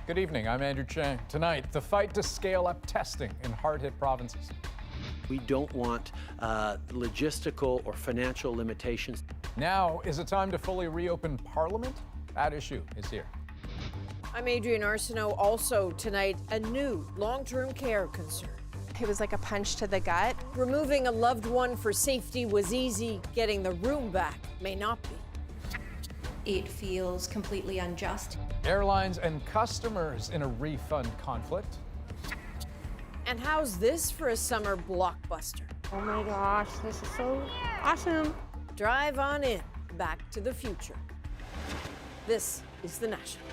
Good evening, I'm Andrew Chang. Tonight, the fight to scale up testing in hard-hit provinces. We don't want logistical or financial limitations. Now is a time to fully reopen Parliament? That issue is here. I'm Adrienne Arsenault. Also tonight, a new long-term care concern. It was like a punch to the gut. Removing a loved one for safety was easy. Getting the room back may not be. It feels completely unjust. Airlines and customers in a refund conflict. And how's this for a summer blockbuster? Oh my gosh, this is so awesome. Drive on in, Back to the Future. This is The National.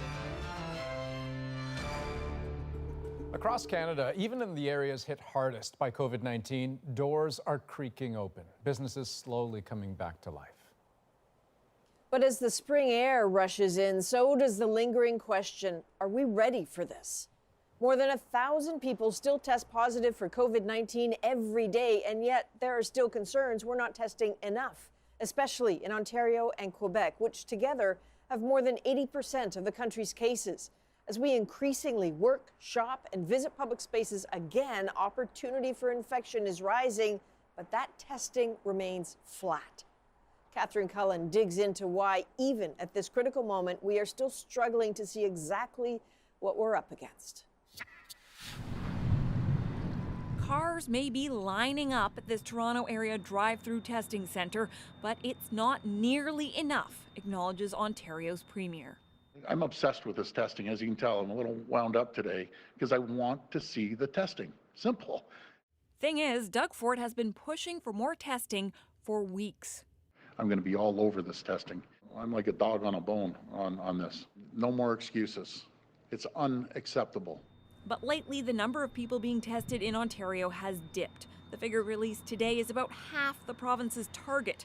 Across Canada, even in the areas hit hardest by COVID-19, doors are creaking open. Businesses slowly coming back to life. But as the spring air rushes in, so does the lingering question, are we ready for this? More than 1,000 people still test positive for COVID-19 every day, and yet there are still concerns we're not testing enough, especially in Ontario and Quebec, which together have more than 80% of the country's cases. As we increasingly work, shop, and visit public spaces again, opportunity for infection is rising, but that testing remains flat. Catherine Cullen digs into why, even at this critical moment, we are still struggling to see exactly what we're up against. Cars may be lining up at this Toronto area drive-through testing centre, but it's not nearly enough, acknowledges Ontario's Premier. I'm obsessed with this testing. As you can tell, I'm a little wound up today because I want to see the testing. Simple. Thing is, Doug Ford has been pushing for more testing for weeks. I'm going to be all over this testing. I'm like a dog on a bone on this. No more excuses. It's unacceptable. But lately, the number of people being tested in Ontario has dipped. The figure released today is about half the province's target.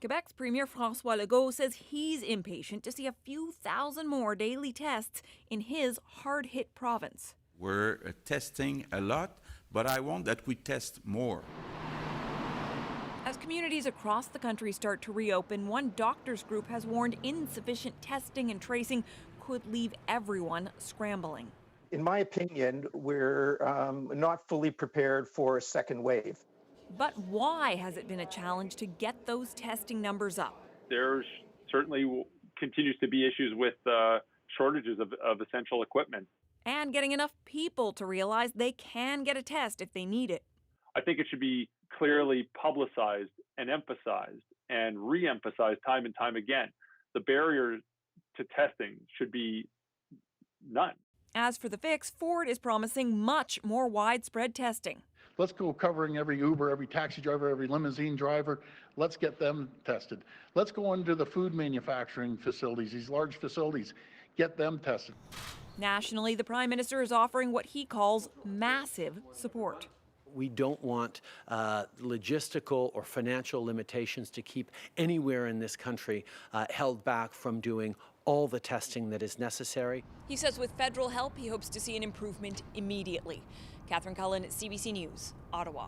Quebec's Premier François Legault says he's impatient to see a few thousand more daily tests in his hard-hit province. We're testing a lot, but I want that we test more. As communities across the country start to reopen, one doctors group has warned insufficient testing and tracing could leave everyone scrambling. In my opinion, we're not fully prepared for a second wave. But why has it been a challenge to get those testing numbers up? There's certainly continues to be issues with shortages of essential equipment. And getting enough people to realize they can get a test if they need it. I think it should be clearly publicized and emphasized and re-emphasized time and time again. The barrier to testing should be none. As for the fix, Ford is promising much more widespread testing. Let's go covering every Uber, every taxi driver, every limousine driver. Let's get them tested. Let's go into the food manufacturing facilities, these large facilities, get them tested. Nationally, the Prime Minister is offering what he calls massive support. We don't want logistical or financial limitations to keep anywhere in this country held back from doing all the testing that is necessary. He says with federal help, he hopes to see an improvement immediately. Catherine Cullen, CBC News, Ottawa.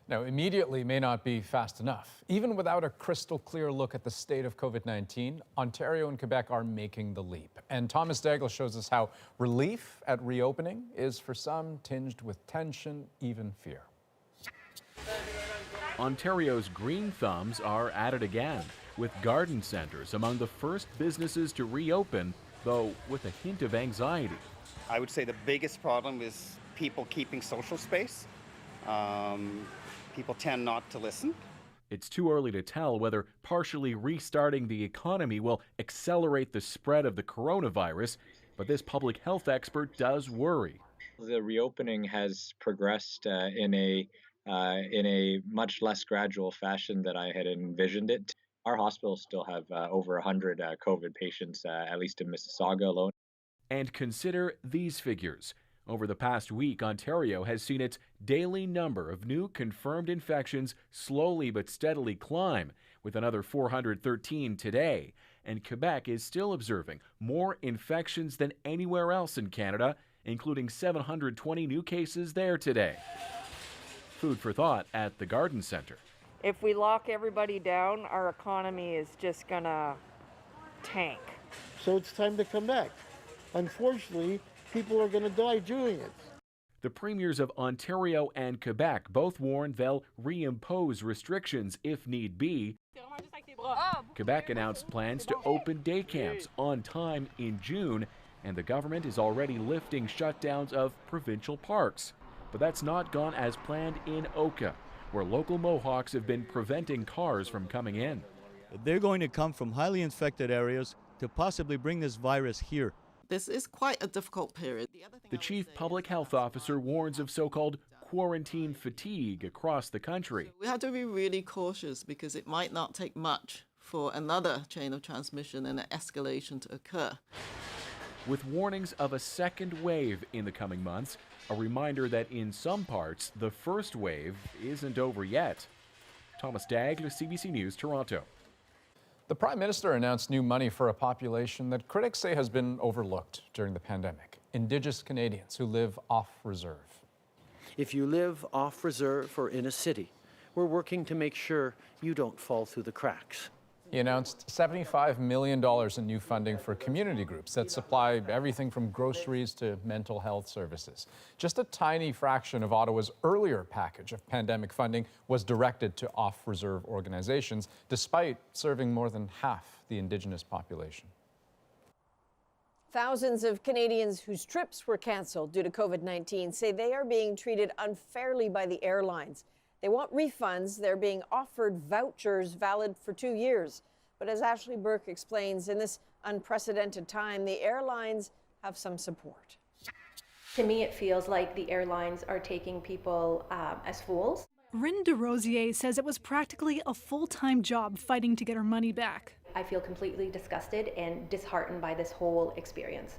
Now, immediately may not be fast enough. Even without a crystal clear look at the state of COVID-19, Ontario and Quebec are making the leap. And Thomas Daigle shows us how relief at reopening is for some tinged with tension, even fear. Ontario's green thumbs are at it again, with garden centres among the first businesses to reopen, though with a hint of anxiety. I would say the biggest problem is people keeping social space. People tend not to listen. It's too early to tell whether partially restarting the economy will accelerate the spread of the coronavirus, but this public health expert does worry. The reopening has progressed in a much less gradual fashion than I had envisioned it. Our hospitals still have over 100 COVID patients, at least in Mississauga alone. And consider these figures. Over the past week, Ontario has seen its daily number of new confirmed infections slowly but steadily climb, with another 413 today. And Quebec is still observing more infections than anywhere else in Canada, including 720 new cases there today. Food for thought at the Garden Centre. If we lock everybody down, our economy is just gonna tank. So it's time to come back. unfortunately, people are going to die doing it. The premiers of Ontario and Quebec both warned they'll reimpose restrictions if need be. Quebec announced plans to open day camps on time in June, and the government is already lifting shutdowns of provincial parks. But that's not gone as planned in Oka, where local Mohawks have been preventing cars from coming in. They're going to come from highly infected areas to possibly bring this virus here. This is quite a difficult period. The chief public health officer warns of so-called quarantine fatigue across the country. We have to be really cautious because it might not take much for another chain of transmission and an escalation to occur. With warnings of a second wave in the coming months, a reminder that in some parts, the first wave isn't over yet. Thomas Daigle, CBC News, Toronto. The Prime Minister announced new money for a population that critics say has been overlooked during the pandemic: Indigenous Canadians who live off reserve. If you live off reserve or in a city, we're working to make sure you don't fall through the cracks. He announced $75 million in new funding for community groups that supply everything from groceries to mental health services. Just a tiny fraction of Ottawa's earlier package of pandemic funding was directed to off-reserve organizations, despite serving more than half the Indigenous population. Thousands of Canadians whose trips were canceled due to COVID-19 say they are being treated unfairly by the airlines. They want refunds. They're being offered vouchers valid for 2 years. But as Ashley Burke explains, in this unprecedented time, the airlines have some support. To me, it feels like the airlines are taking people as fools. Ryn DeRosier says it was practically a full-time job fighting to get her money back. I feel completely disgusted and disheartened by this whole experience.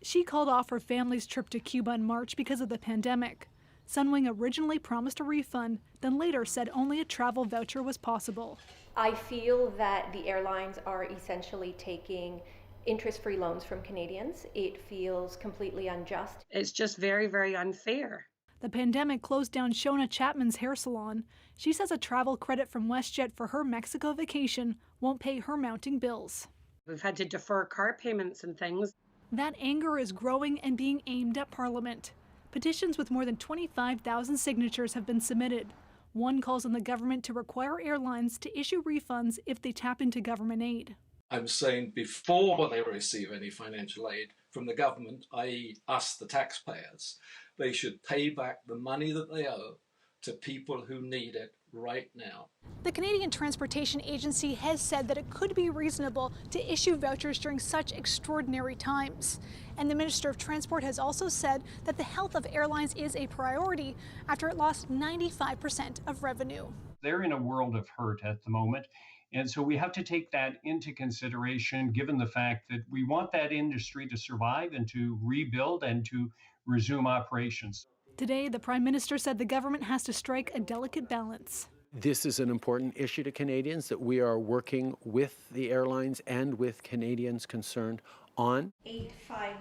She called off her family's trip to Cuba in March because of the pandemic. Sunwing originally promised a refund, then later said only a travel voucher was possible. I feel that the airlines are essentially taking interest-free loans from Canadians. It feels completely unjust. It's just very, very unfair. The pandemic closed down Shona Chapman's hair salon. She says a travel credit from WestJet for her Mexico vacation won't pay her mounting bills. We've had to defer car payments and things. That anger is growing and being aimed at Parliament. Petitions with more than 25,000 signatures have been submitted. One calls on the government to require airlines to issue refunds if they tap into government aid. I'm saying before they receive any financial aid from the government, i.e. us, the taxpayers, they should pay back the money that they owe to people who need it right now. The Canadian Transportation Agency has said that it could be reasonable to issue vouchers during such extraordinary times. And the Minister of Transport has also said that the health of airlines is a priority after it lost 95% of revenue. They're in a world of hurt at the moment. And so we have to take that into consideration, given the fact that we want that industry to survive and to rebuild and to resume operations. Today, the Prime Minister said the government has to strike a delicate balance. This is an important issue to Canadians that we are working with the airlines and with Canadians concerned on.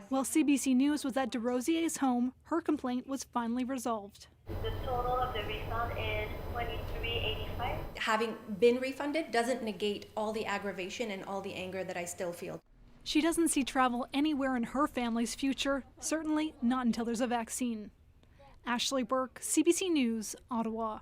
While CBC News was at DeRosier's home, her complaint was finally resolved. The total of the refund is $23.85. Having been refunded doesn't negate all the aggravation and all the anger that I still feel. She doesn't see travel anywhere in her family's future, certainly not until there's a vaccine. Ashley Burke, CBC News, Ottawa.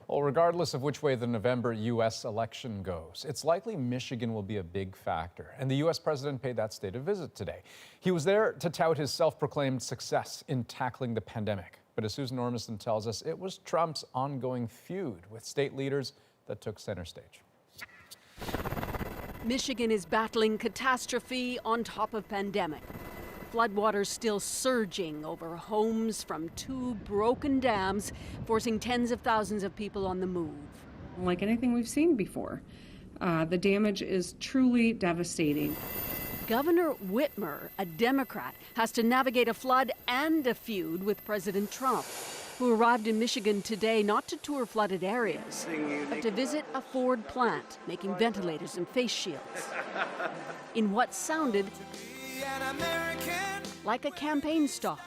Well, regardless of which way the November U.S. election goes, it's likely Michigan will be a big factor. And the U.S. president paid that state a visit today. He was there to tout his self-proclaimed success in tackling the pandemic. But as Susan Ormiston tells us, it was Trump's ongoing feud with state leaders that took center stage. Michigan is battling catastrophe on top of pandemic. Floodwaters still surging over homes from 2 broken dams, forcing tens of thousands of people on the move. Like anything we've seen before, the damage is truly devastating. Governor Whitmer, a Democrat, has to navigate a flood and a feud with President Trump, who arrived in Michigan today not to tour flooded areas, but to visit a Ford plant making ventilators and face shields. In what sounded like a campaign stop.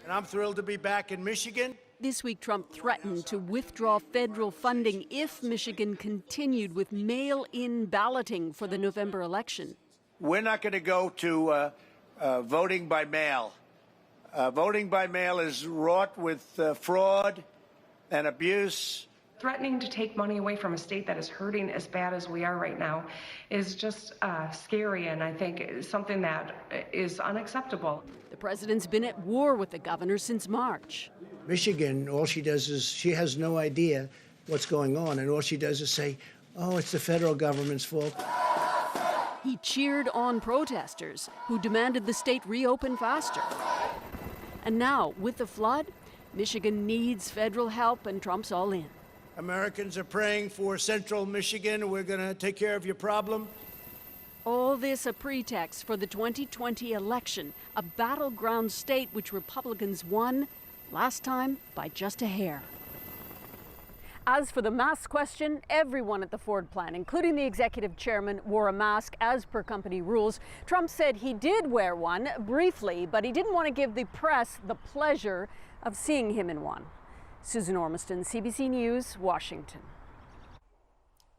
And I'm thrilled to be back in Michigan. This week, Trump threatened to withdraw federal funding if Michigan continued with mail-in balloting for the November election. We're not going to go to voting by mail. Voting by mail is wrought with fraud and abuse. Threatening to take money away from a state that is hurting as bad as we are right now is just scary, and I think it's something that is unacceptable. The president's been at war with the governor since March. Michigan, all she does is she has no idea what's going on, and all she does is say, oh, it's the federal government's fault. He cheered on protesters who demanded the state reopen faster. And now, with the flood, Michigan needs federal help, and Trump's all in. Americans are praying for central Michigan. We're going to take care of your problem. All this a pretext for the 2020 election, a battleground state which Republicans won, last time by just a hair. As for the mask question, everyone at the Ford plant, including the executive chairman, wore a mask as per company rules. Trump said he did wear one briefly, but he didn't want to give the press the pleasure of seeing him in one. Susan Ormiston, CBC News, Washington.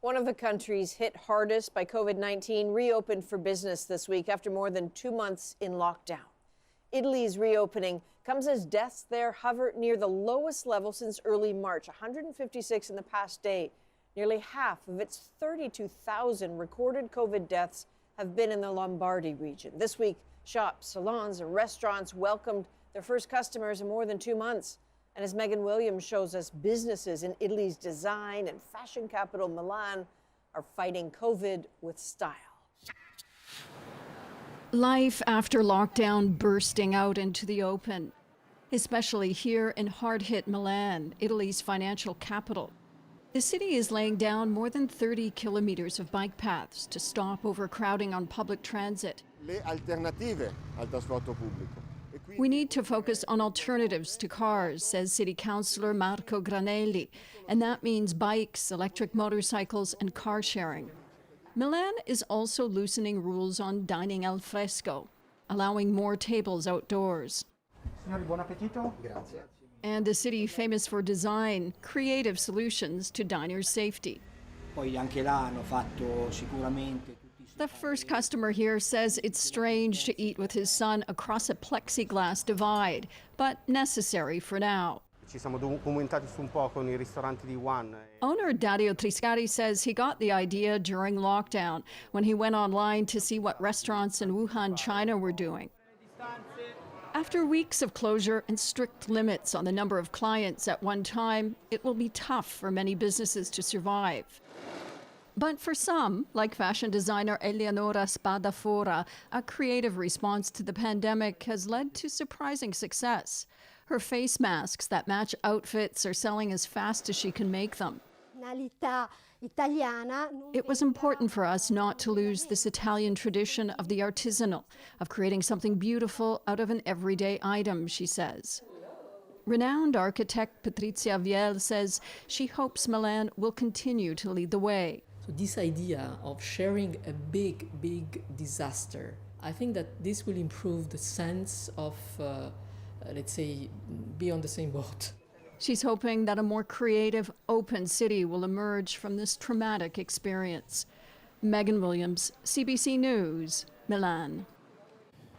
One of the countries hit hardest by COVID-19 reopened for business this week after more than 2 months in lockdown. Italy's reopening comes as deaths there hover near the lowest level since early March, 156 in the past day. Nearly half of its 32,000 recorded COVID deaths have been in the Lombardy region. This week, shops, salons, and restaurants welcomed their first customers in more than 2 months. And as Megan Williams shows us, businesses in Italy's design and fashion capital Milan are fighting COVID with style. Life after lockdown bursting out into the open, especially here in hard-hit Milan, Italy's financial capital. The city is laying down more than 30 kilometers of bike paths to stop overcrowding on public transit. Le alternative al trasporto pubblico. We need to focus on alternatives to cars, says City Councillor Marco Granelli, and that means bikes, electric motorcycles, and car sharing. Milan is also loosening rules on dining al fresco, allowing more tables outdoors. Signori, buon appetito. Grazie. And a city famous for design, creative solutions to diners' safety. Poi anche là hanno fatto sicuramente. The first customer here says it's strange to eat with his son across a plexiglass divide, but necessary for now. Ci siamo comunicati su un po' con I ristoranti di Wuhan. Owner Dario Triscari says he got the idea during lockdown when he went online to see what restaurants in Wuhan, China were doing. After weeks of closure and strict limits on the number of clients at one time, it will be tough for many businesses to survive. But for some, like fashion designer Eleonora Spadafora, a creative response to the pandemic has led to surprising success. Her face masks that match outfits are selling as fast as she can make them. It was important for us not to lose this Italian tradition of the artisanal, of creating something beautiful out of an everyday item, she says. Renowned architect Patrizia Viel says she hopes Milan will continue to lead the way. So this idea of sharing a big disaster, I think that this will improve the sense of, let's say, be on the same boat. She's hoping that a more creative, open city will emerge from this traumatic experience. Megan Williams, CBC News, Milan.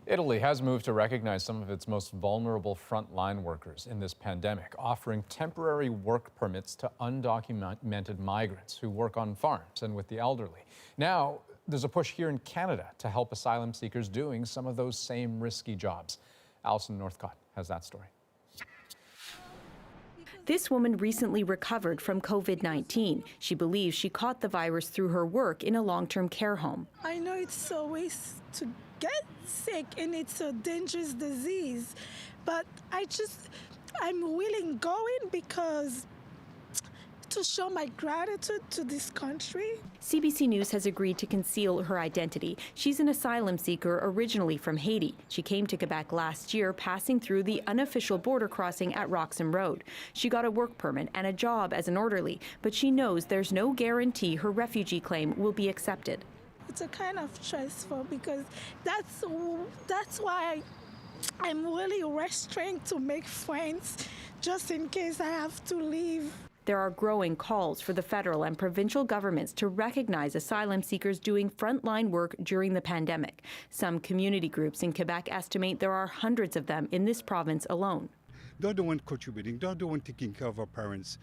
Italy has moved to recognize some of its most vulnerable frontline workers in this pandemic, offering temporary work permits to undocumented migrants who work on farms and with the elderly. Now, there's a push here in Canada to help asylum seekers doing some of those same risky jobs. Alison Northcott has that story. This woman recently recovered from COVID-19. She believes she caught the virus through her work in a long-term care home. I know it's always to get sick and it's a dangerous disease, but I'm willing going because to show my gratitude to this country. CBC News has agreed to conceal her identity. She's an asylum seeker originally from Haiti. She came to Quebec last year, passing through the unofficial border crossing at Roxham Road. She got a work permit and a job as an orderly, but she knows there's no guarantee her refugee claim will be accepted. It's a kind of stressful because that's why I'm really restrained to make friends just in case I have to leave. there are growing calls for the federal and provincial governments to recognize asylum seekers doing frontline work during the pandemic. Some community groups in Quebec estimate there are hundreds of them in this province alone. They're the one contributing, they're the one taking care of our parents.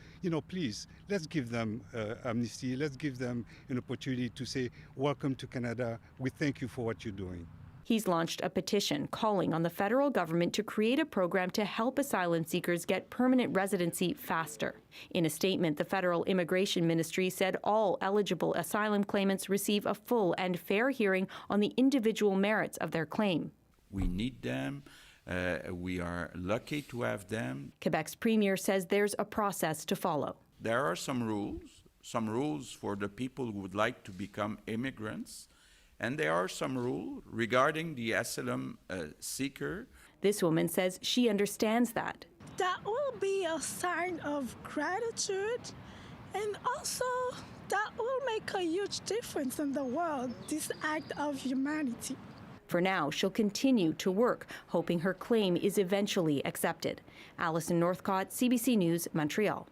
Please, let's give them amnesty, let's give them an opportunity to say, welcome to Canada, we thank you for what you're doing. He's launched a petition calling on the federal government to create a program to help asylum seekers get permanent residency faster. In a statement, the Federal Immigration Ministry said all eligible asylum claimants receive a full and fair hearing on the individual merits of their claim. We need them. We are lucky to have them. Quebec's premier says there's a process to follow. There are some rules for the people who would like to become immigrants. And there are some rules regarding the asylum seeker. This woman says she understands that. That will be a sign of gratitude, and also that will make a huge difference in the world, this act of humanity. For now, she'll continue to work, hoping her claim is eventually accepted. Alison Northcott, CBC News, Montreal.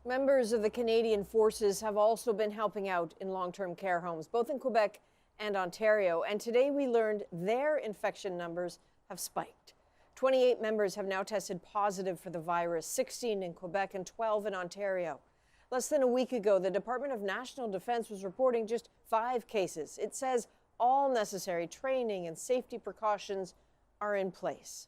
Members of the Canadian Forces have also been helping out in long-term care homes, both in Quebec and Ontario. And today we learned their infection numbers have spiked. 28 members have now tested positive for the virus, 16 in Quebec and 12 in Ontario. Less than a week ago, the Department of National Defence was reporting just 5 cases. It says all necessary training and safety precautions are in place.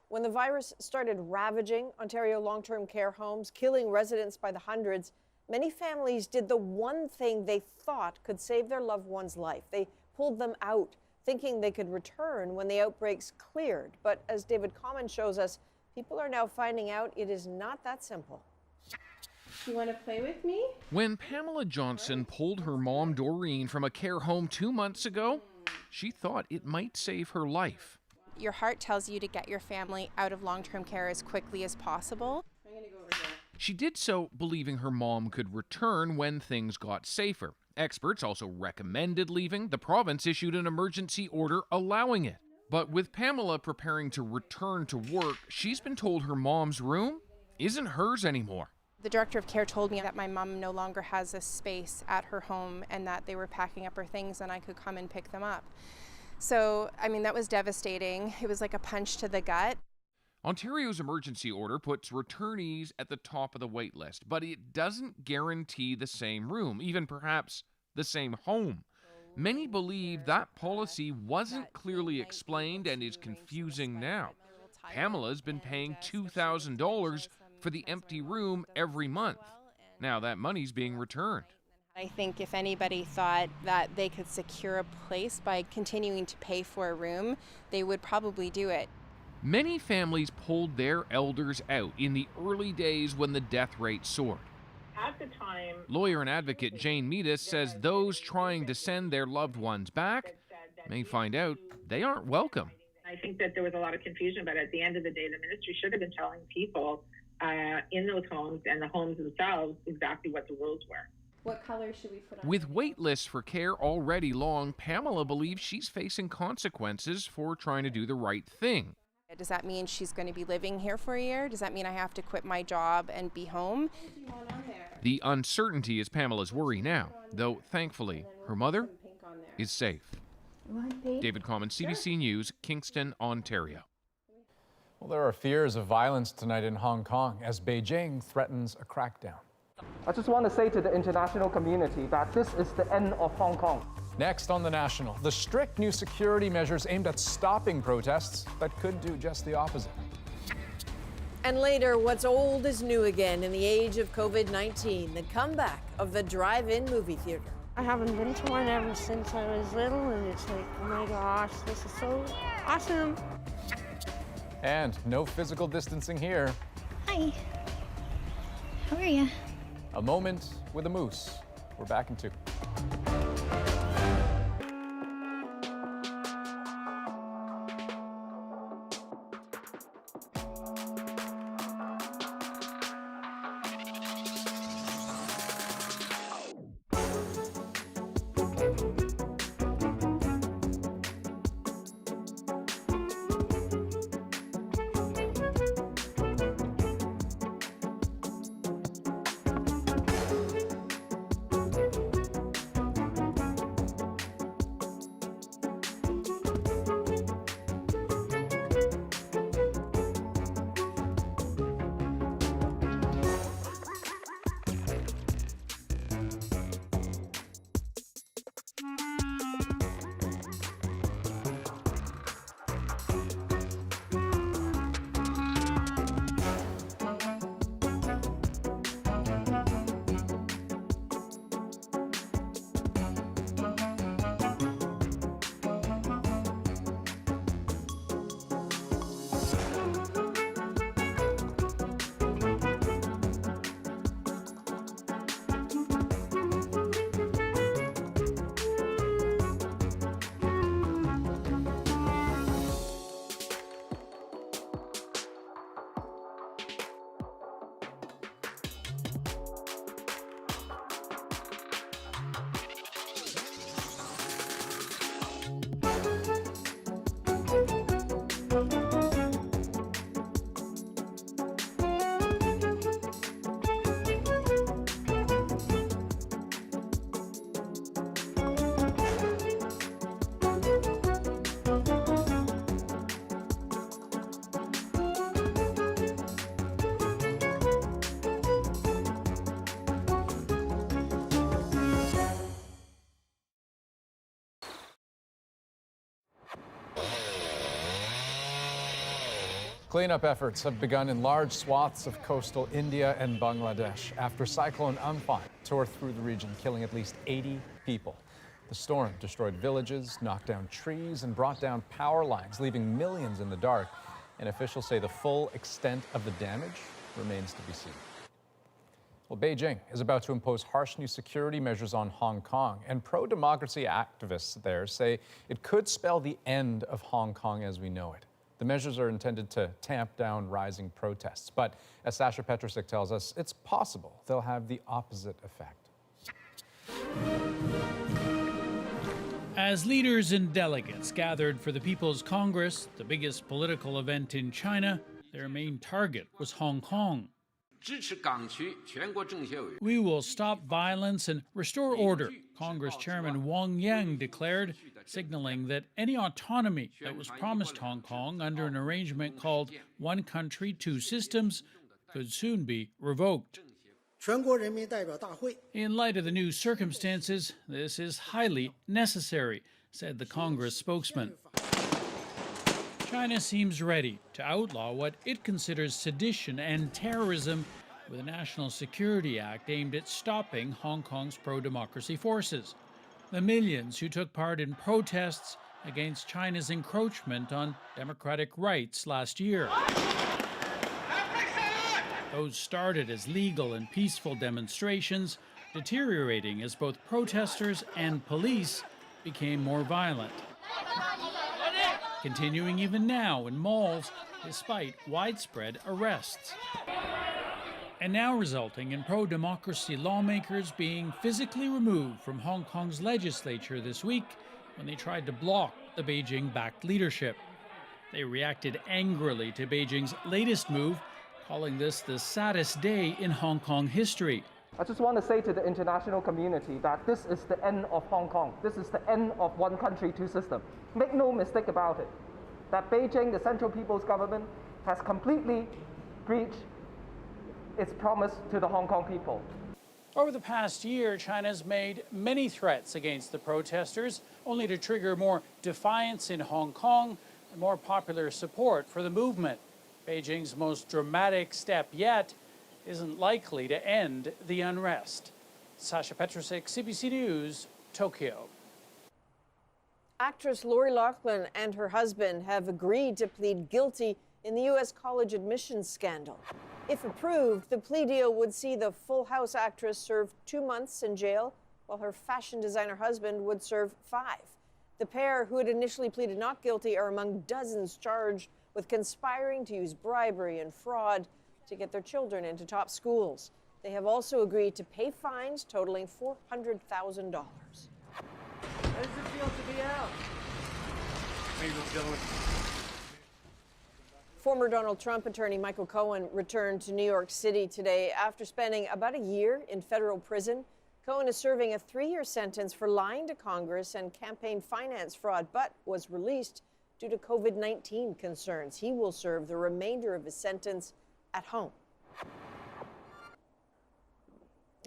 When the virus started ravaging Ontario long-term care homes, killing residents by the hundreds, many families did the one thing they thought could save their loved one's life. They pulled them out, thinking they could return when the outbreaks cleared. But as David Common shows us, people are now finding out it is not that simple. You want to play with me? When Pamela Johnson pulled her mom, Doreen, from a care home 2 months ago, she thought it might save her life. Your heart tells you to get your family out of long-term care as quickly as possible. I'm going to go over here. She did so believing her mom could return when things got safer. Experts also recommended leaving. The province issued an emergency order allowing it. But with Pamela preparing to return to work, she's been told her mom's room isn't hers anymore. The director of care told me that my mom no longer has a space at her home and that they were packing up her things and I could come and pick them up. So, that was devastating. It was like a punch to the gut. Ontario's emergency order puts returnees at the top of the wait list, but it doesn't guarantee the same room, even perhaps the same home. Many believe that policy wasn't clearly explained and is confusing now. Pamela's been paying $2,000 for the empty room every month. Now that money's being returned. I think if anybody thought that they could secure a place by continuing to pay for a room, they would probably do it. Many families pulled their elders out in the early days when the death rate soared. At the time, lawyer and advocate Jane Meadis says those trying to send their loved ones back may find out they aren't welcome. I think that there was a lot of confusion, but at the end of the day, the ministry should have been telling people in those homes and the homes themselves exactly what the rules were. What color should we put on? With wait lists for care already long, Pamela believes she's facing consequences for trying to do the right thing. Does that mean she's going to be living here for a year? Does that mean I have to quit my job and be home? The uncertainty is Pamela's worry now, though thankfully her mother is safe. David Common, CBC News, Kingston, Ontario. Well, there are fears of violence tonight in Hong Kong as Beijing threatens a crackdown. I just want to say to the international community that this is the end of Hong Kong. Next on The National, the strict new security measures aimed at stopping protests that could do just the opposite. And later, what's old is new again in the age of COVID-19, the comeback of the drive-in movie theater. I haven't been to one ever since I was little, and it's like, oh my gosh, this is so awesome. And no physical distancing here. Hi. How are you? A moment with a moose. We're back in 2. Cleanup efforts have begun in large swaths of coastal India and Bangladesh after Cyclone Amphan tore through the region, killing at least 80 people. The storm destroyed villages, knocked down trees, and brought down power lines, leaving millions in the dark. And officials say the full extent of the damage remains to be seen. Well, Beijing is about to impose harsh new security measures on Hong Kong, and pro-democracy activists there say it could spell the end of Hong Kong as we know it. The measures are intended to tamp down rising protests, but as Sasha Petrusik tells us, it's possible they'll have the opposite effect. As leaders and delegates gathered for the People's Congress, the biggest political event in China, their main target was Hong Kong. We will stop violence and restore order, Congress Chairman Wang Yang declared, signaling that any autonomy that was promised Hong Kong under an arrangement called One Country, Two Systems could soon be revoked. In light of the new circumstances, this is highly necessary, said the Congress spokesman. China seems ready to outlaw what it considers sedition and terrorism with a National Security Act aimed at stopping Hong Kong's pro-democracy forces. The millions who took part in protests against China's encroachment on democratic rights last year. Those started as legal and peaceful demonstrations, deteriorating as both protesters and police became more violent. Continuing even now in malls, despite widespread arrests. And now resulting in pro-democracy lawmakers being physically removed from Hong Kong's legislature this week when they tried to block the Beijing-backed leadership. They reacted angrily to Beijing's latest move, calling this the saddest day in Hong Kong history. I just want to say to the international community that this is the end of Hong Kong. This is the end of one country, two systems. Make no mistake about it, that Beijing, the Central People's Government, has completely breached its promise to the Hong Kong people. Over the past year, China's made many threats against the protesters, only to trigger more defiance in Hong Kong and more popular support for the movement. Beijing's most dramatic step yet isn't likely to end the unrest. Sasha Petrusik, CBC News, Tokyo. Actress Lori Loughlin and her husband have agreed to plead guilty in the U.S. college admissions scandal. If approved, the plea deal would see the Full House actress serve 2 months in jail, while her fashion designer husband would serve 5. The pair, who had initially pleaded not guilty, are among dozens charged with conspiring to use bribery and fraud to get their children into top schools. They have also agreed to pay fines totaling $400,000. How does it feel to be out? Former Donald Trump attorney Michael Cohen returned to New York City today after spending about a year in federal prison. Cohen is serving a 3-year sentence for lying to Congress and campaign finance fraud, but was released due to COVID-19 concerns. He will serve the remainder of his sentence at home.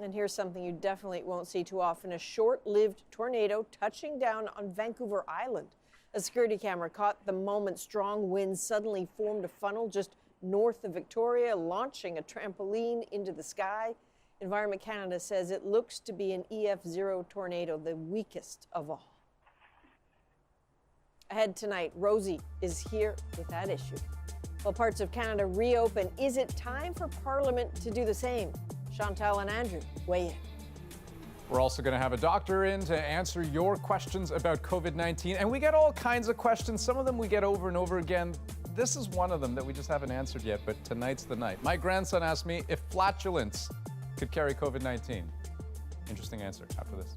And here's something you definitely won't see too often: a short-lived tornado touching down on Vancouver Island. A security camera caught the moment strong winds suddenly formed a funnel just north of Victoria, launching a trampoline into the sky. Environment Canada says it looks to be an EF0 tornado, the weakest of all. Ahead tonight, Rosie is here with that issue. While parts of Canada reopen, is it time for Parliament to do the same? Chantal and Andrew weigh in. We're also going to have a doctor in to answer your questions about COVID-19. And we get all kinds of questions. Some of them we get over and over again. This is one of them that we just haven't answered yet, but tonight's the night. My grandson asked me if flatulence could carry COVID-19. Interesting answer after this.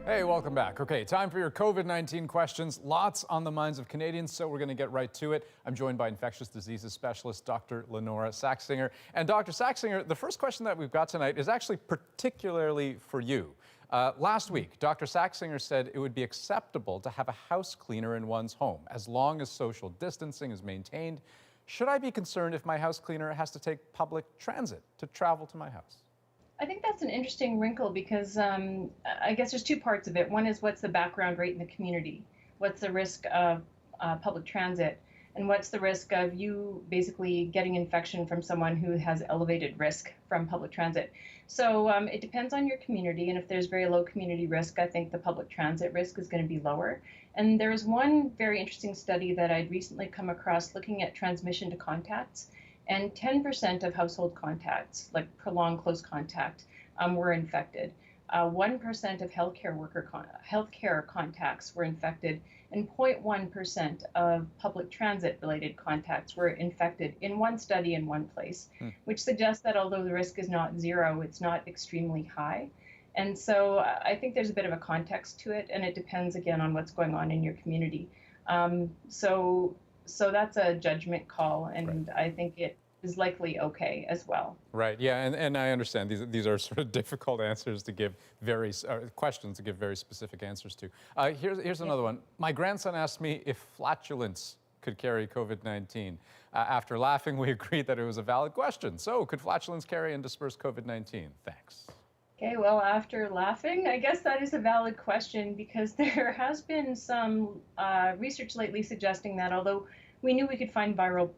Hey, welcome back. Okay, time for your COVID-19 questions. Lots on the minds of Canadians, so we're going to get right to it. I'm joined by infectious diseases specialist Dr. Lenora Saxinger. And Dr. Saxinger, the first question that we've got tonight is actually particularly for you. Last week, Dr. Saxinger said it would be acceptable to have a house cleaner in one's home as long as social distancing is maintained. Should I be concerned if my house cleaner has to take public transit to travel to my house? I think that's an interesting wrinkle because I guess there's two parts of it. One is what's the background rate in the community? What's the risk of public transit? And what's the risk of you basically getting infection from someone who has elevated risk from public transit? So it depends on your community. And if there's very low community risk, I think the public transit risk is going to be lower. And there's one very interesting study that I'd recently come across looking at transmission to contacts. And 10% of household contacts, like prolonged close contact, were infected. 1% of healthcare contacts were infected, and 0.1% of public transit-related contacts were infected in one study in one place, which suggests that although the risk is not zero, it's not extremely high. And so I think there's a bit of a context to it, and it depends, again, on what's going on in your community. So that's a judgment call, and right. I think it is likely okay as well. Right. Yeah, and I understand these are sort of difficult answers to give questions to give very specific answers to. Here's another one. My grandson asked me if flatulence could carry COVID-19. After laughing, we agreed that it was a valid question. So, could flatulence carry and disperse COVID-19? Thanks. Okay, well, after laughing, I guess that is a valid question because there has been some research lately suggesting that although we knew we could find viral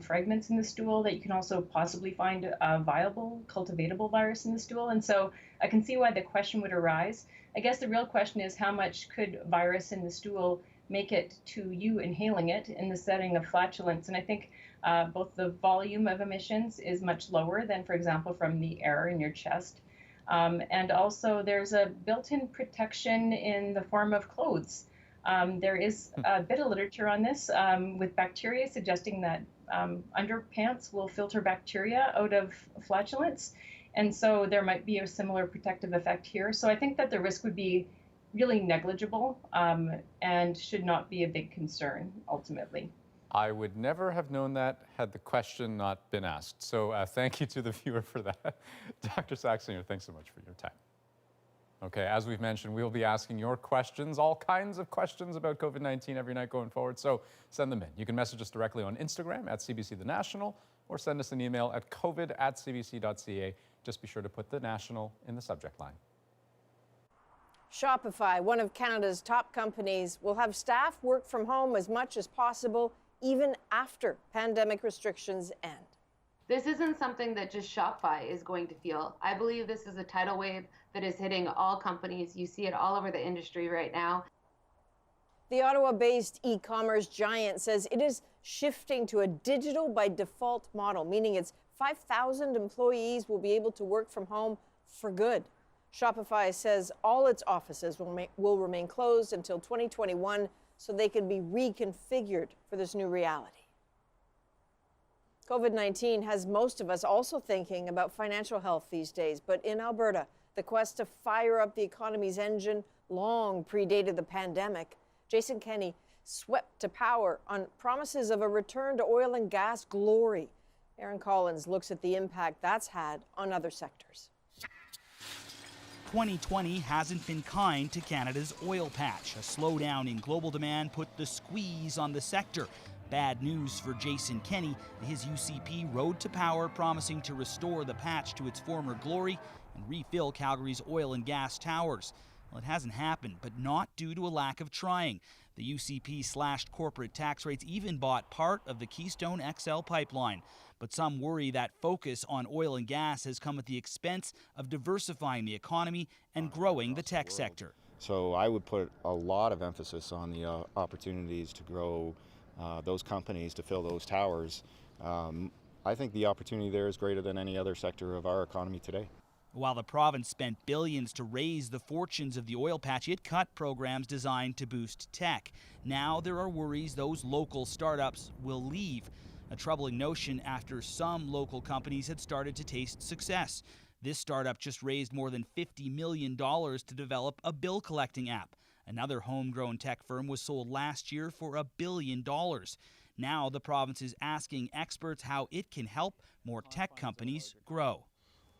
fragments in the stool, that you can also possibly find a viable, cultivatable virus in the stool. And so I can see why the question would arise. I guess the real question is how much could virus in the stool make it to you inhaling it in the setting of flatulence? And I think both the volume of emissions is much lower than, for example, from the air in your chest. And also there's a built-in protection in the form of clothes. There is a bit of literature on this with bacteria suggesting that underpants will filter bacteria out of flatulence. And so there might be a similar protective effect here. So I think that the risk would be really negligible and should not be a big concern ultimately. I would never have known that had the question not been asked. So thank you to the viewer for that. Dr. Saxinger, thanks so much for your time. Okay, as we've mentioned, we'll be asking your questions, all kinds of questions about COVID-19 every night going forward, so send them in. You can message us directly on Instagram at CBC The National, or send us an email at covid@cbc.ca. Just be sure to put The National in the subject line. Shopify, one of Canada's top companies, will have staff work from home as much as possible, even after pandemic restrictions end. This isn't something that just Shopify is going to feel. I believe this is a tidal wave that is hitting all companies. You see it all over the industry right now. The Ottawa-based e-commerce giant says it is shifting to a digital by default model, meaning its 5,000 employees will be able to work from home for good. Shopify says all its offices will remain closed until 2021 so they can be reconfigured for this new reality. COVID-19 has most of us also thinking about financial health these days, but in Alberta, the quest to fire up the economy's engine long predated the pandemic. Jason Kenney swept to power on promises of a return to oil and gas glory. Aaron Collins looks at the impact that's had on other sectors. 2020 hasn't been kind to Canada's oil patch. A slowdown in global demand put the squeeze on the sector. Bad news for Jason Kenney. His UCP rode to power, promising to restore the patch to its former glory and refill Calgary's oil and gas towers. Well, it hasn't happened, but not due to a lack of trying. The UCP slashed corporate tax rates, even bought part of the Keystone XL pipeline. But some worry that focus on oil and gas has come at the expense of diversifying the economy and growing the tech sector. So I would put a lot of emphasis on the opportunities to grow those companies, to fill those towers. I think the opportunity there is greater than any other sector of our economy today. While the province spent billions to raise the fortunes of the oil patch, it cut programs designed to boost tech. Now there are worries those local startups will leave. a troubling notion after some local companies had started to taste success. This startup just raised more than $50 million to develop a bill collecting app. Another homegrown tech firm was sold last year for $1 billion. Now the province is asking experts how it can help more tech companies grow.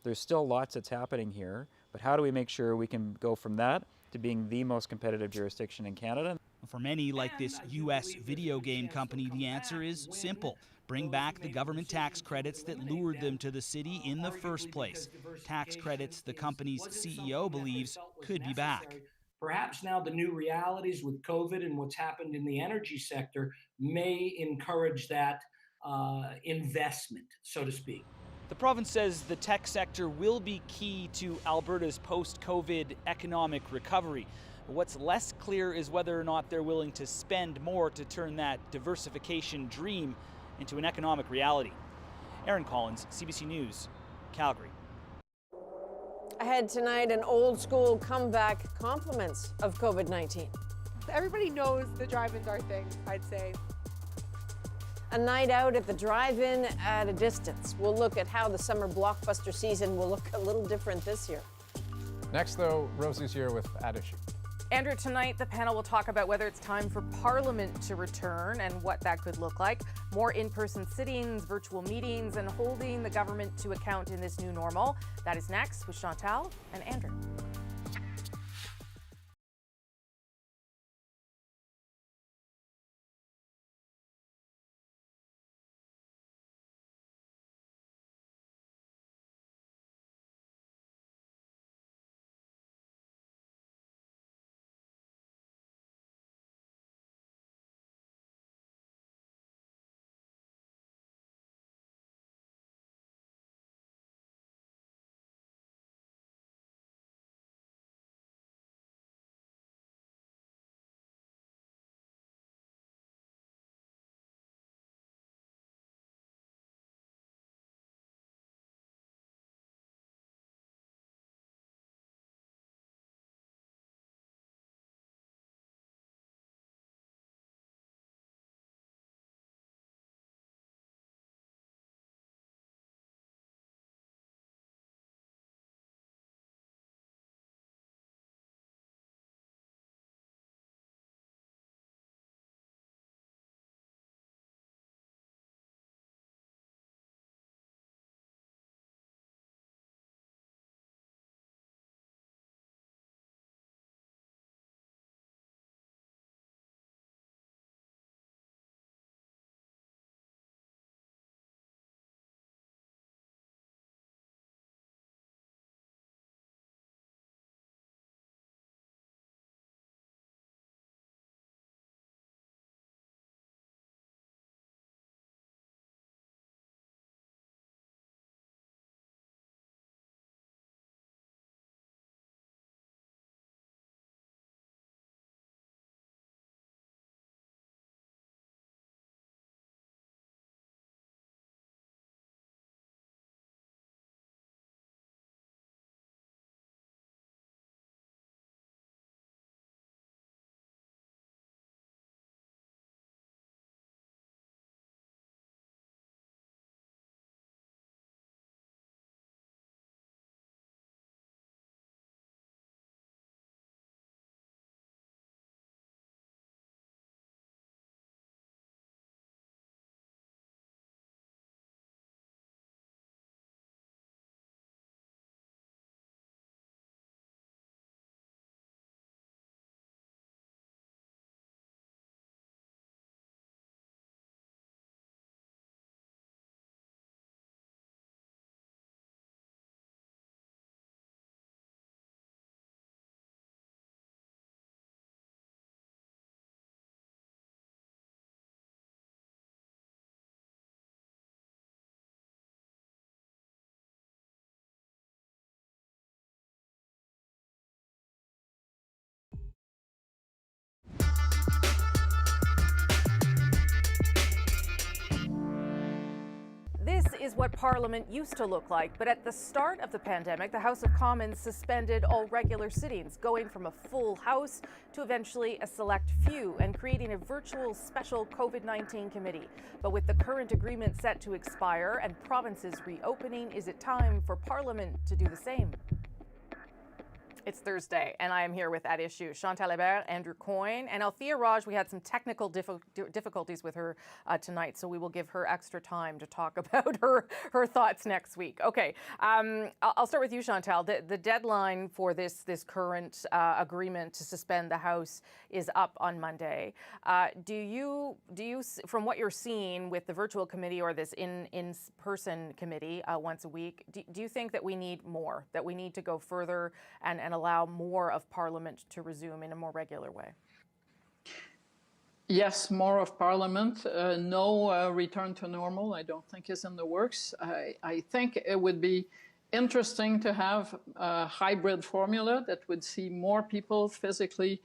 There's still lots that's happening here, but how do we make sure we can go from that to being the most competitive jurisdiction in Canada? For many, like this U.S. video game company, the answer is simple. Bring back the government tax credits that lured them to the city in the first place. Tax credits the company's CEO believes could be back. Perhaps now the new realities with COVID and what's happened in the energy sector may encourage that investment, so to speak. The province says the tech sector will be key to Alberta's post-COVID economic recovery. What's less clear is whether or not they're willing to spend more to turn that diversification dream into an economic reality. Aaron Collins, CBC News, Calgary. Ahead tonight, an old school comeback compliments of COVID-19. Everybody knows the drive-ins are a thing, I'd say. A night out at the drive-in at a distance. We'll look at how the summer blockbuster season will look a little different this year. Next, though, Rosie's here with At Issue. Andrew, tonight the panel will talk about whether it's time for Parliament to return and what that could look like. More in-person sittings, virtual meetings, and holding the government to account in this new normal. That is next with Chantal and Andrew. is what Parliament used to look like, but at the start of the pandemic, the House of Commons suspended all regular sittings, going from a full House to eventually a select few and creating a virtual special COVID-19 committee. But with the current agreement set to expire and provinces reopening, is it time for Parliament to do the same? It's Thursday, and I am here with At Issue Chantal Hébert, Andrew Coyne, and Althea Raj. We had some technical difficulties with her tonight, so we will give her extra time to talk about her thoughts next week. Okay, I'll start with you, Chantal. The deadline for this current agreement to suspend the House is up on Monday. Do you, from what you're seeing with the virtual committee or this in-person committee once a week, do you think that we need more, that we need to go further and allow more of Parliament to resume in a more regular way? Yes, more of Parliament. No return to normal, I don't think is in the works. I think it would be interesting to have a hybrid formula that would see more people physically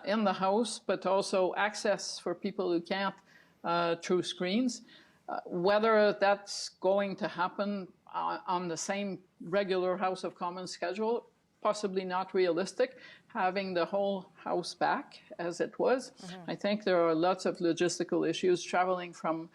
in the House, but also access for people who can't through screens. Whether that's going to happen on the same regular House of Commons schedule, possibly not realistic, having the whole House back as it was. Mm-hmm. I think there are lots of logistical issues traveling from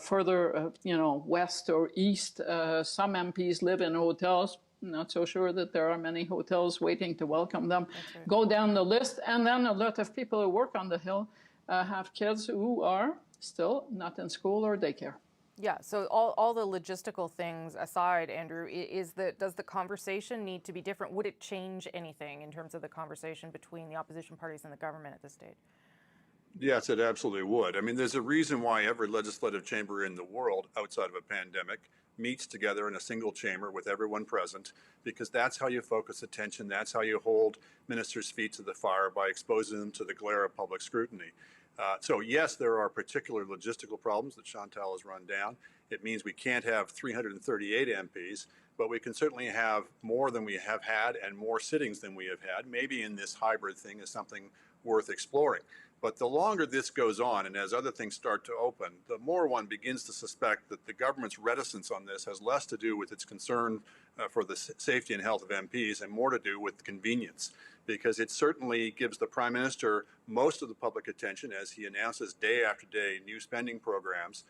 further, west or east. Some MPs live in hotels. Not so sure that there are many hotels waiting to welcome them. Right. Go down the list, and then a lot of people who work on the Hill have kids who are still not in school or daycare. Yeah, so all the logistical things aside, Andrew, does the conversation need to be different? Would it change anything in terms of the conversation between the opposition parties and the government at this stage? Yes, it absolutely would. I mean, there's a reason why every legislative chamber in the world outside of a pandemic meets together in a single chamber with everyone present, because that's how you focus attention. That's how you hold ministers' feet to the fire, by exposing them to the glare of public scrutiny. So yes, there are particular logistical problems that Chantal has run down. It means we can't have 338 MPs, but we can certainly have more than we have had and more sittings than we have had. Maybe in this hybrid thing is something worth exploring. But the longer this goes on, and as other things start to open, the more one begins to suspect that the government's reticence on this has less to do with its concern for the safety and health of MPs and more to do with convenience, because it certainly gives the Prime Minister most of the public attention as he announces day after day new spending programs.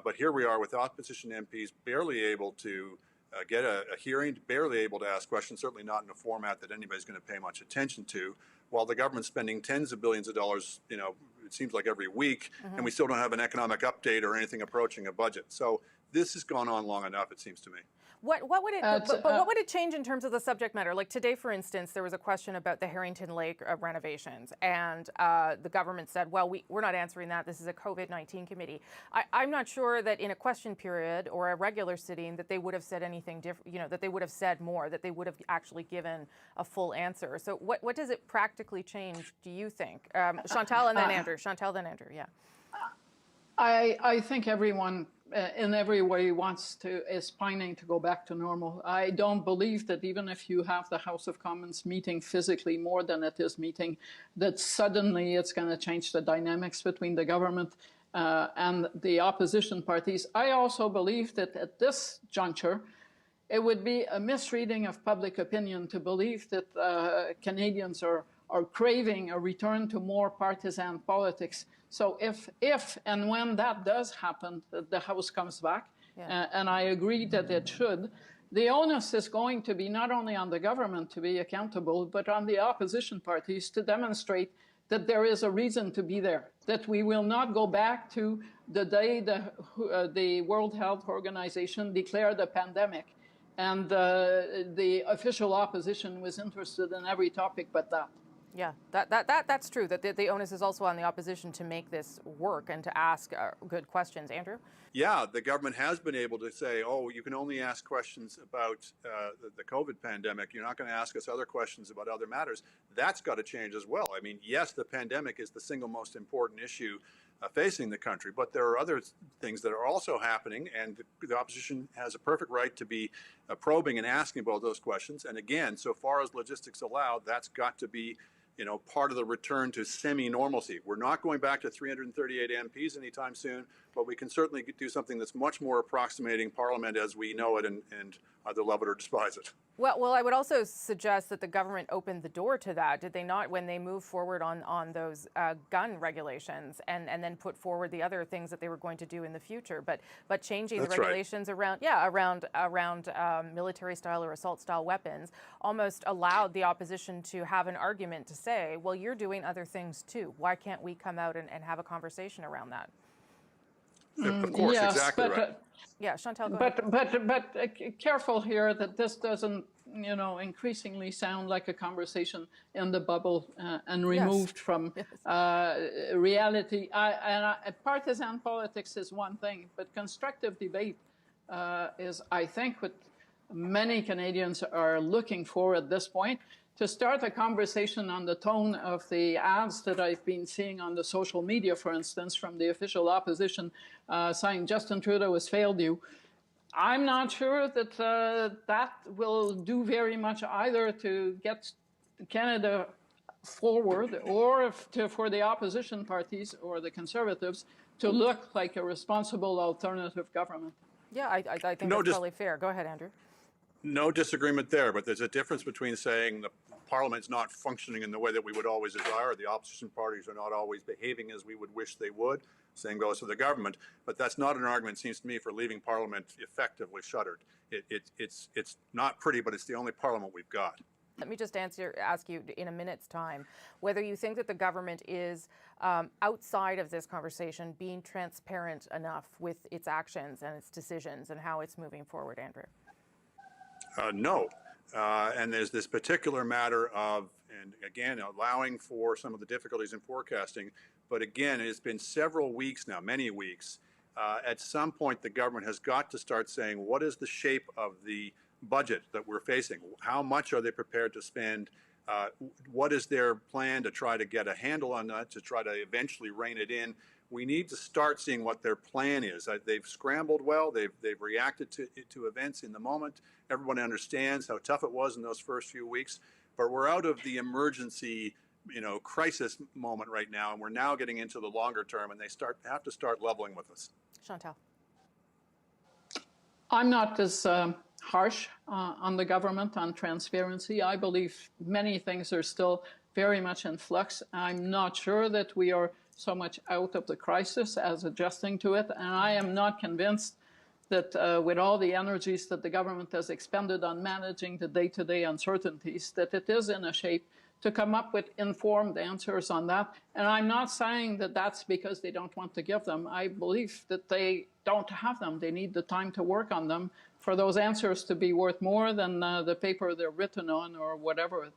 But here we are with opposition MPs barely able to get a hearing, barely able to ask questions, certainly not in a format that anybody's going to pay much attention to, while the government's spending tens of billions of dollars, it seems like every week, and we still don't have an economic update or anything approaching a budget. So this has gone on long enough, it seems to me. What would it? But what would it change in terms of the subject matter? Like today, for instance, there was a question about the Harrington Lake renovations, and the government said, "Well, we're not answering that. This is a COVID-19 committee." I'm not sure that in a question period or a regular sitting that they would have said anything different. That they would have said more. That they would have actually given a full answer. So, what does it practically change? Do you think, Chantal and then Andrew? Chantal, then Andrew. Yeah. I think everyone in every way is pining to go back to normal. I don't believe that even if you have the House of Commons meeting physically more than it is meeting, that suddenly it's going to change the dynamics between the government and the opposition parties. I also believe that at this juncture, it would be a misreading of public opinion to believe that Canadians are craving a return to more partisan politics. So if and when that does happen, the House comes back, and I agree that it should, the onus is going to be not only on the government to be accountable, but on the opposition parties to demonstrate that there is a reason to be there, that we will not go back to the day the World Health Organization declared a pandemic, and the official opposition was interested in every topic but that. Yeah, that's true, that the onus is also on the opposition to make this work and to ask good questions. Andrew? Yeah, the government has been able to say, oh, you can only ask questions about the COVID pandemic. You're not going to ask us other questions about other matters. That's got to change as well. I mean, yes, the pandemic is the single most important issue facing the country, but there are other things that are also happening, and the opposition has a perfect right to be probing and asking about those questions. And again, so far as logistics allow, that's got to be part of the return to semi-normalcy. We're not going back to 338 MPs anytime soon, but we can certainly do something that's much more approximating Parliament as we know it and either love it or despise it. Well, I would also suggest that the government opened the door to that. Did they not, when they moved forward on those gun regulations and then put forward the other things that they were going to do in the future? But changing the regulations around military style or assault style weapons almost allowed the opposition to have an argument to say, well, you're doing other things too. Why can't we come out and have a conversation around that? Of course, yes, exactly right. Yeah, Chantal, go ahead. But careful here that this doesn't, increasingly sound like a conversation in the bubble and removed from reality. Partisan politics is one thing, but constructive debate is, I think, what many Canadians are looking for at this point. To start a conversation on the tone of the ads that I've been seeing on the social media, for instance, from the official opposition saying Justin Trudeau has failed you. I'm not sure that that will do very much either to get Canada forward or for the opposition parties or the Conservatives to look like a responsible alternative government. Yeah, I think that's totally fair. Go ahead, Andrew. No disagreement there, but there's a difference between saying the Parliament's not functioning in the way that we would always desire, the opposition parties are not always behaving as we would wish they would. Same goes for the government, but that's not an argument, it seems to me, for leaving Parliament effectively shuttered. It's not pretty, but it's the only Parliament we've got. Let me just ask you in a minute's time whether you think that the government is, outside of this conversation, being transparent enough with its actions and its decisions and how it's moving forward, Andrew. No. And there's this particular matter of, and again, allowing for some of the difficulties in forecasting, but again, it's been several weeks now, many weeks. At some point, the government has got to start saying, what is the shape of the budget that we're facing? How much are they prepared to spend? What is their plan to try to get a handle on that, to try to eventually rein it in? We need to start seeing what their plan is. They've scrambled well. They've reacted to events in the moment. Everyone understands how tough it was in those first few weeks. But we're out of the emergency, crisis moment right now, and we're now getting into the longer term, and they have to start leveling with us. Chantal. I'm not as harsh on the government on transparency. I believe many things are still very much in flux. I'm not sure that we are so much out of the crisis as adjusting to it. And I am not convinced that with all the energies that the government has expended on managing the day-to-day uncertainties, that it is in a shape to come up with informed answers on that. And I'm not saying that that's because they don't want to give them. I believe that they don't have them. They need the time to work on them for those answers to be worth more than the paper they're written on or whatever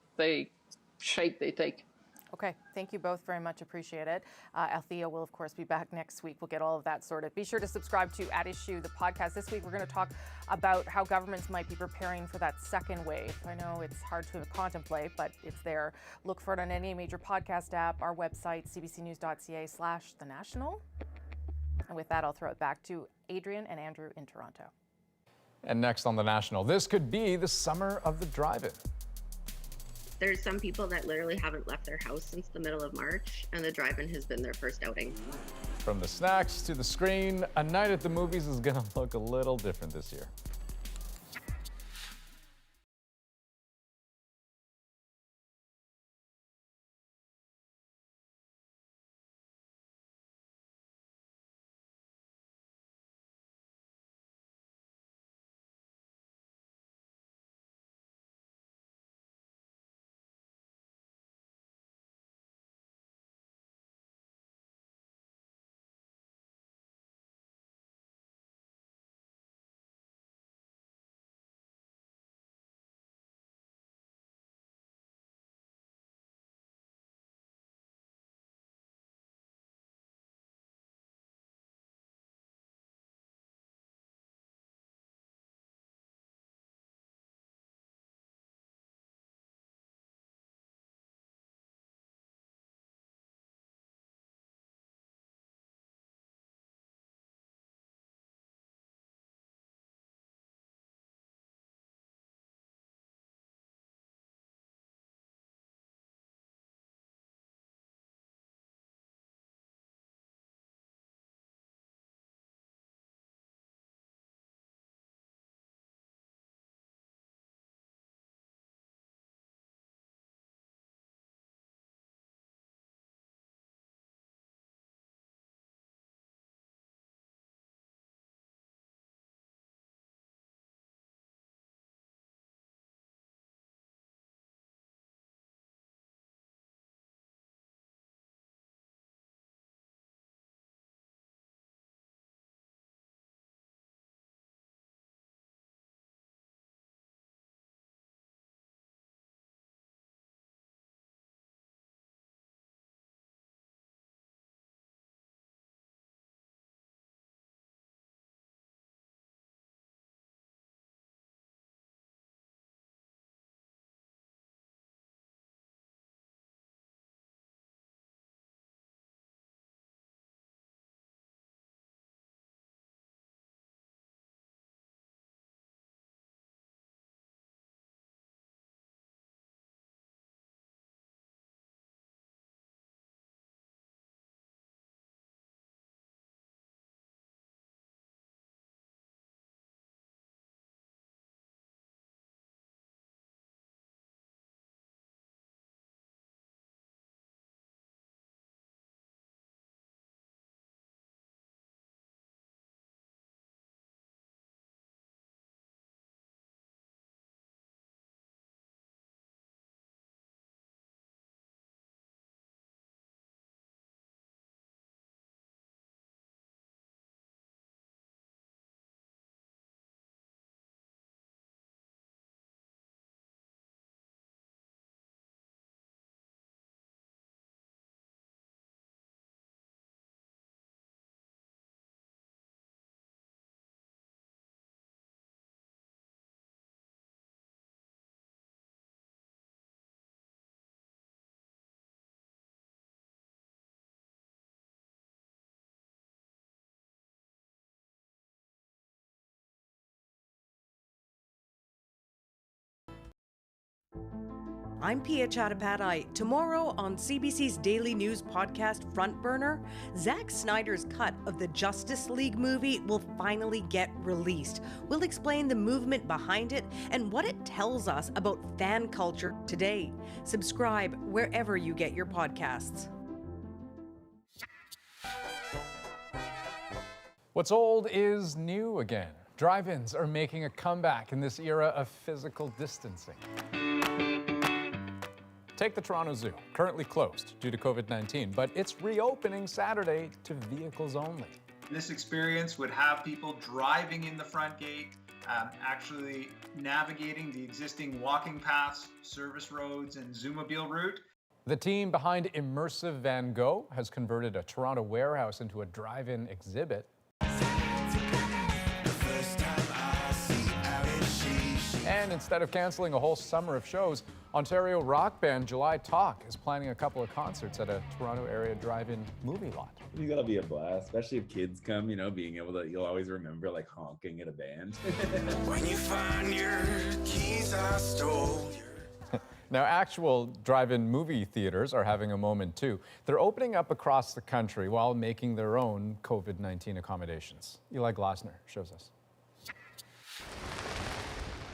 shape they take. Okay, thank you both very much. Appreciate it. Althea will, of course, be back next week. We'll get all of that sorted. Be sure to subscribe to At Issue, the podcast. This week, we're going to talk about how governments might be preparing for that second wave. I know it's hard to contemplate, but it's there. Look for it on any major podcast app, our website, cbcnews.ca/thenational. And with that, I'll throw it back to Adrian and Andrew in Toronto. And next on The National, this could be the summer of the drive-in. There's some people that literally haven't left their house since the middle of March, and the drive-in has been their first outing. From the snacks to the screen, a night at the movies is going to look a little different this year. I'm Pia Chattopadhyay. Tomorrow on CBC's daily news podcast Front Burner, Zack Snyder's cut of the Justice League movie will finally get released. We'll explain the movement behind it and what it tells us about fan culture today. Subscribe wherever you get your podcasts. What's old is new again. Drive-ins are making a comeback in this era of physical distancing. Take the Toronto Zoo, currently closed due to COVID-19, but it's reopening Saturday to vehicles only. This experience would have people driving in the front gate, actually navigating the existing walking paths, service roads, and Zoomobile route. The team behind Immersive Van Gogh has converted a Toronto warehouse into a drive-in exhibit. And instead of canceling a whole summer of shows, Ontario rock band July Talk is planning a couple of concerts at a Toronto area drive-in movie lot. It's gonna be a blast, especially if kids come, you know, being able to, you'll always remember like honking at a band. When you find your keys, I stole your... Now, actual drive-in movie theaters are having a moment too. They're opening up across the country while making their own COVID-19 accommodations. Eli Glasner shows us.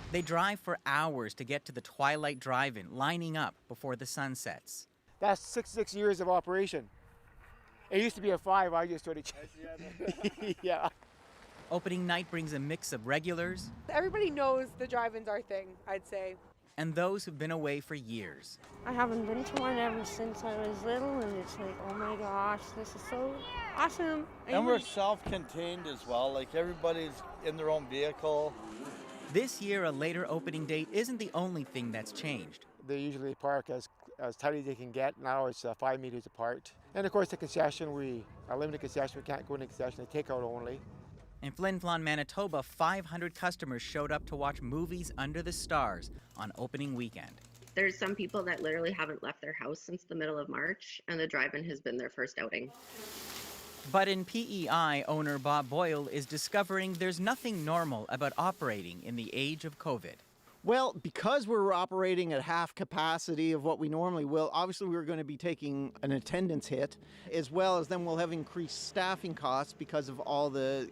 They drive for hours to get to the Twilight Drive-In, lining up before the sun sets. That's 6 years of operation. It used to be a 5, I just started. Yeah. Opening night brings a mix of regulars. Everybody knows the drive-in's our thing, I'd say. And those who've been away for years. I haven't been to one ever since I was little, and it's like, oh my gosh, this is so awesome. And we're self-contained as well, like everybody's in their own vehicle. This year, a later opening date isn't the only thing that's changed. They usually park as tight as they can get. Now it's 5 meters apart. And of course the concession, we are limited concession. We can't go into concession, they take out only. In Flin Flon, Manitoba, 500 customers showed up to watch movies under the stars on opening weekend. There's some people that literally haven't left their house since the middle of March, and the drive-in has been their first outing. But in PEI, owner Bob Boyle is discovering there's nothing normal about operating in the age of COVID. Well, because we're operating at half capacity of what we normally will, obviously we're going to be taking an attendance hit, as well as then we'll have increased staffing costs because of all the,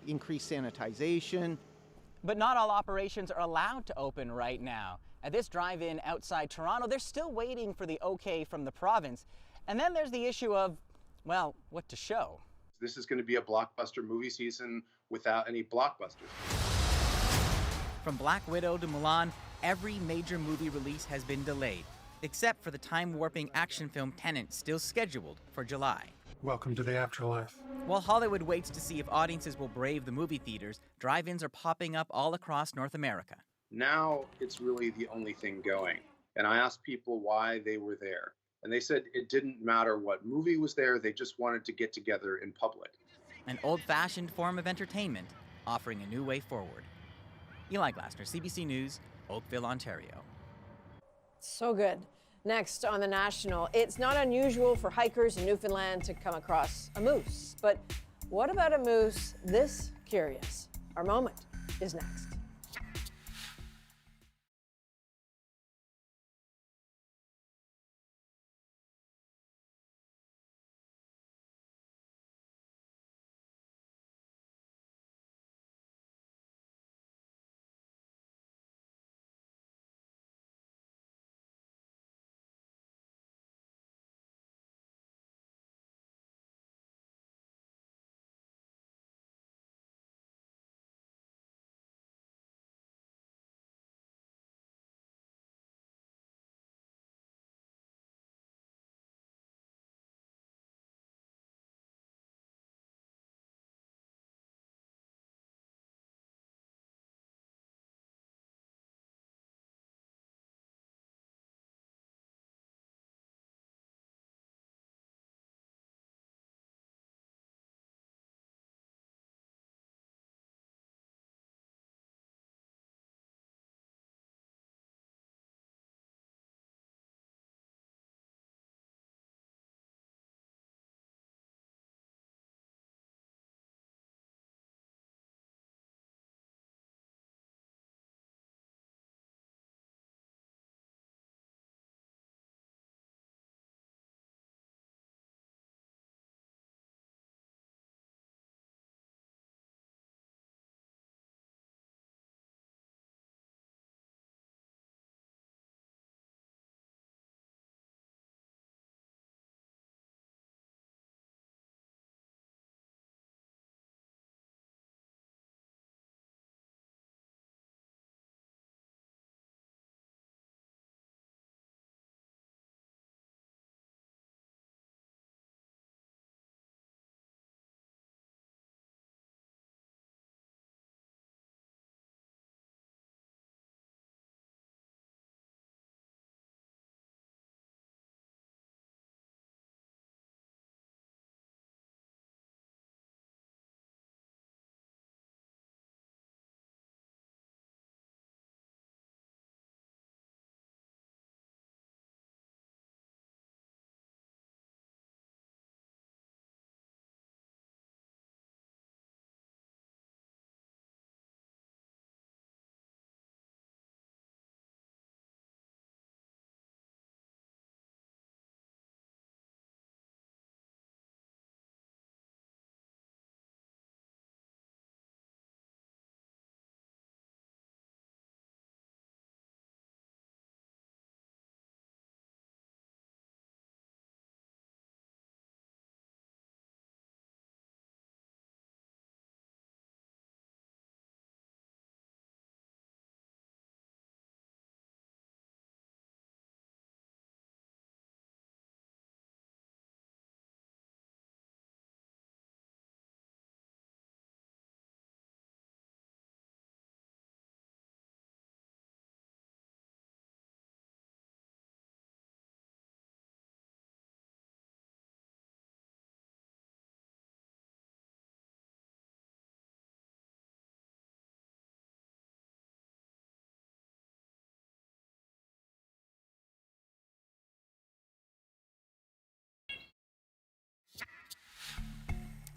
increased sanitization. But not all operations are allowed to open right now. At this drive-in outside Toronto, they're still waiting for the okay from the province. And then there's the issue of, well, what to show. This is going to be a blockbuster movie season without any blockbusters. From Black Widow to Mulan, every major movie release has been delayed, except for the time-warping action film Tenet, still scheduled for July. Welcome to the afterlife. While Hollywood waits to see if audiences will brave the movie theaters, drive-ins are popping up all across North America. Now it's really the only thing going. And I asked people why they were there. And they said it didn't matter what movie was there, they just wanted to get together in public. An old-fashioned form of entertainment, offering a new way forward. Eli Glasner, CBC News, Oakville, Ontario. So good. Next on The National, it's not unusual for hikers in Newfoundland to come across a moose. But what about a moose this curious? Our moment is next.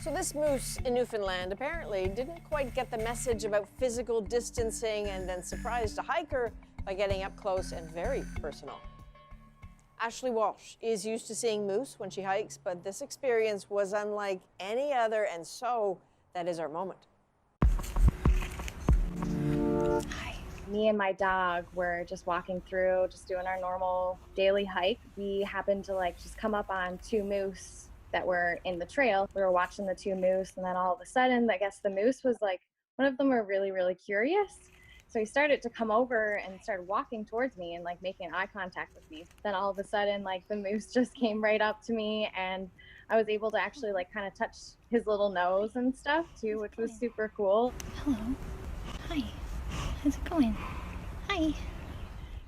So this moose in Newfoundland apparently didn't quite get the message about physical distancing and then surprised a hiker by getting up close and very personal. Ashley Walsh is used to seeing moose when she hikes, but this experience was unlike any other, and so that is our moment. Me and my dog were just walking through, just doing our normal daily hike. We happened to just come up on two moose that were in the trail. We were watching the two moose, and then all of a sudden, I guess the moose was one of them were really, really curious. So he started to come over and started walking towards me and making eye contact with me. Then all of a sudden, the moose just came right up to me, and I was able to actually kind of touch his little nose and stuff too, which was super cool. Hello. Hi. How's it going? Hi.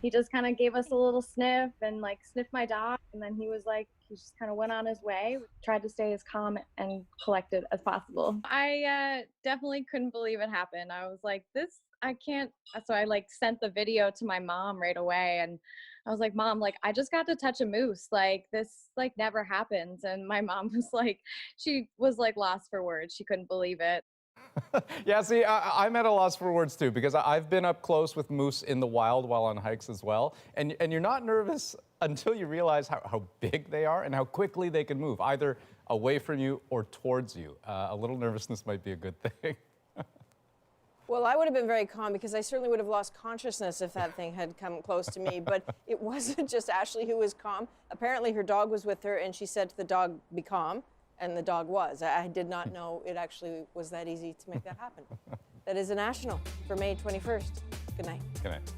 He just kind of gave us a little sniff and sniffed my dog, and then he just kind of went on his way. Tried to stay as calm and collected as possible. I definitely couldn't believe it happened. I was like, I can't. So I sent the video to my mom right away, and I was like, Mom, I just got to touch a moose. This never happens. And my mom was she was lost for words. She couldn't believe it. Yeah, see, I'm at a loss for words too, because I've been up close with moose in the wild while on hikes as well. And you're not nervous until you realize how big they are and how quickly they can move, either away from you or towards you. A little nervousness might be a good thing. Well, I would have been very calm because I certainly would have lost consciousness if that thing had come close to me. But it wasn't just Ashley who was calm. Apparently her dog was with her, and she said to the dog, be calm. And the dog was. I did not know it actually was that easy to make that happen. That is a national for May 21st. Good night. Good night.